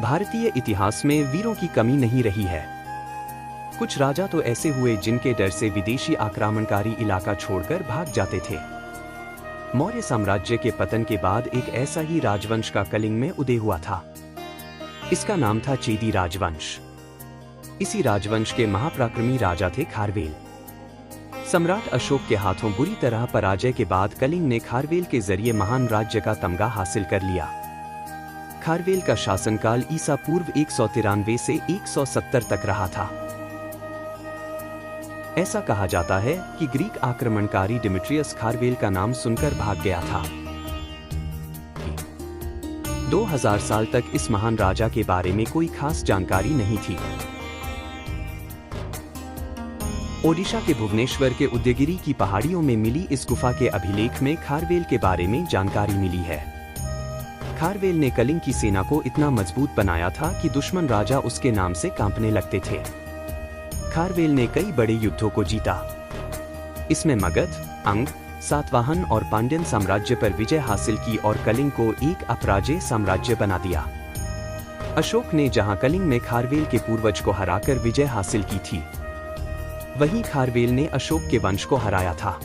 भारतीय इतिहास में वीरों की कमी नहीं रही है। कुछ राजा तो ऐसे हुए जिनके डर से विदेशी आक्रमणकारी इलाका छोड़कर भाग जाते थे। मौर्य साम्राज्य के पतन के बाद एक ऐसा ही राजवंश का कलिंग में उदय हुआ था। इसका नाम था चेदी राजवंश। इसी राजवंश के महापराक्रमी राजा थे खारवेल। सम्राट अशोक के हाथों बुरी तरह पराजय के बाद कलिंग ने खारवेल के जरिए महान राज्य का तमगा हासिल कर लिया। खारवेल का शासनकाल ईसा पूर्व 193 से 170 तक रहा था। ऐसा कहा जाता है कि ग्रीक आक्रमणकारी डिमिट्रियस खारवेल का नाम सुनकर भाग गया था। 2000 साल तक इस महान राजा के बारे में कोई खास जानकारी नहीं थी। ओडिशा के भुवनेश्वर के उदयगिरी की पहाड़ियों में मिली इस गुफा के अभिलेख में खारवेल के बारे में जानकारी मिली है। खारवेल ने कलिंग की सेना को इतना मजबूत बनाया था कि दुश्मन राजा उसके नाम से कांपने लगते थे। खारवेल ने कई बड़े युद्धों को जीता। इसमें मगध, अंग, सातवाहन और पांड्यन साम्राज्य पर विजय हासिल की और कलिंग को एक अपराजेय साम्राज्य बना दिया। अशोक ने जहां कलिंग में खारवेल के पूर्वज को हराकर विजय हासिल की थी, वहीं खारवेल ने अशोक के वंश को हराया था।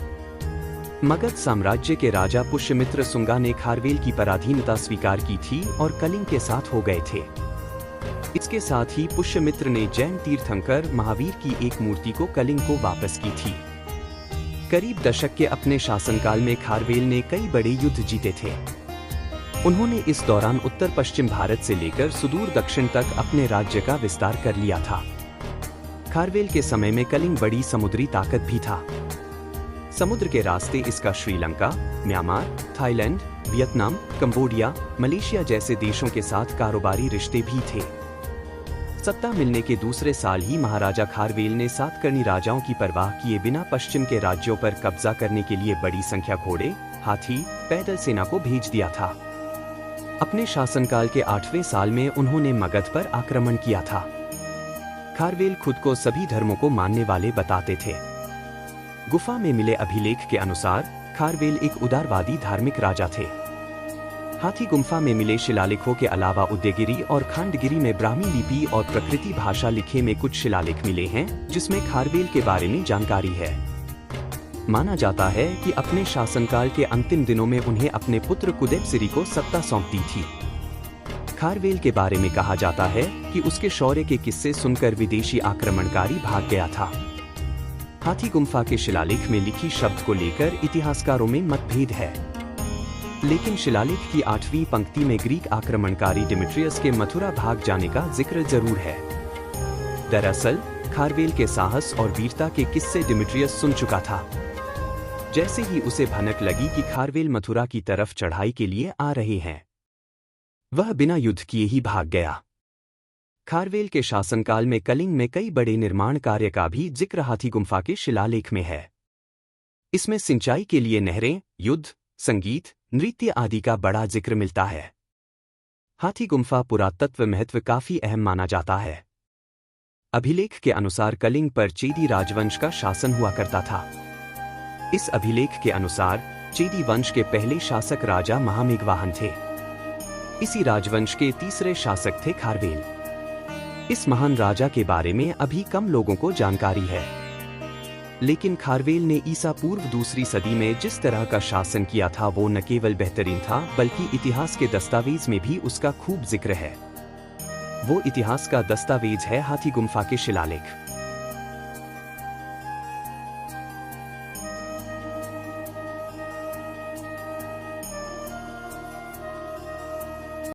मगध साम्राज्य के राजा पुष्यमित्र सुंगा ने खारवेल की पराधीनता स्वीकार की थी और कलिंग के साथ हो गए थे। इसके साथ ही पुष्यमित्र ने जैन तीर्थंकर महावीर की एक मूर्ति को कलिंग को वापस की थी। करीब दशक के अपने शासनकाल में खारवेल ने कई बड़े युद्ध जीते थे। उन्होंने इस दौरान उत्तर पश्चिम भारत से लेकर सुदूर दक्षिण तक अपने राज्य का विस्तार कर लिया था। खारवेल के समय में कलिंग बड़ी समुद्री ताकत भी था। समुद्र के रास्ते इसका Sri Lanka, Myanmar, Thailand, Vietnam, Cambodia, Malaysia जैसे देशों के साथ कारोबारी रिश्ते भी थे। सत्ता मिलने के दूसरे साल ही महाराजा खारवेल ने सातकर्णी राजाओं की परवाह किए बिना पश्चिम के राज्यों पर कब्जा करने के लिए बड़ी संख्या घोड़े, हाथी, पैदल सेना को भेज दिया था। अपने शासनकाल के 8वें साल में उन्होंने मगध पर आक्रमण किया था। खारवेल खुद को सभी धर्मों को मानने वाले बताते थे। गुफा में मिले अभिलेख के अनुसार खारवेल एक उदारवादी धार्मिक राजा थे। हाथी गुम्फा में मिले शिलालेखों के अलावा उदयगिरी और खंडगिरी में ब्राह्मी लिपि और प्रकृति भाषा लिखे में कुछ शिलालेख मिले हैं, जिसमें खारवेल के बारे में जानकारी है। माना जाता है कि अपने शासनकाल के अंतिम दिनों में उन्हें अपने पुत्र कुदेबसिरी को सत्ता सौंप दी थी। खारवेल के बारे में कहा जाता है कि उसके शौर्य के किस्से सुनकर विदेशी आक्रमणकारी भाग गया था। हाथी गुम्फा के शिलालेख में लिखी शब्द को लेकर इतिहासकारों में मतभेद है, लेकिन शिलालेख की 8वीं पंक्ति में ग्रीक आक्रमणकारी डिमिट्रियस के मथुरा भाग जाने का जिक्र जरूर है। दरअसल खारवेल के साहस और वीरता के किस्से डिमिट्रियस सुन चुका था। जैसे ही उसे भनक लगी कि खारवेल मथुरा की तरफ चढ़ाई के लिए आ रहे हैं, वह बिना युद्ध किए ही भाग गया। खारवेल के शासनकाल में कलिंग में कई बड़े निर्माण कार्य का भी जिक्र हाथी गुम्फा के शिलालेख में है। इसमें सिंचाई के लिए नहरें, युद्ध, संगीत, नृत्य आदि का बड़ा जिक्र मिलता है। हाथी गुम्फा पुरातत्व महत्व काफी अहम माना जाता है। अभिलेख के अनुसार कलिंग पर चेदी राजवंश का शासन हुआ करता था। इस अभिलेख के अनुसार चेदी वंश के पहले शासक राजा महामेघवाहन थे। इसी राजवंश के तीसरे शासक थे खारवेल। इस महान राजा के बारे में अभी कम लोगों को जानकारी है, लेकिन खारवेल ने ईसा पूर्व 2री सदी में जिस तरह का शासन किया था वो न केवल बेहतरीन था, बल्कि इतिहास के दस्तावेज में भी उसका खूब जिक्र है। वो इतिहास का दस्तावेज है हाथी गुम्फा के शिलालेख।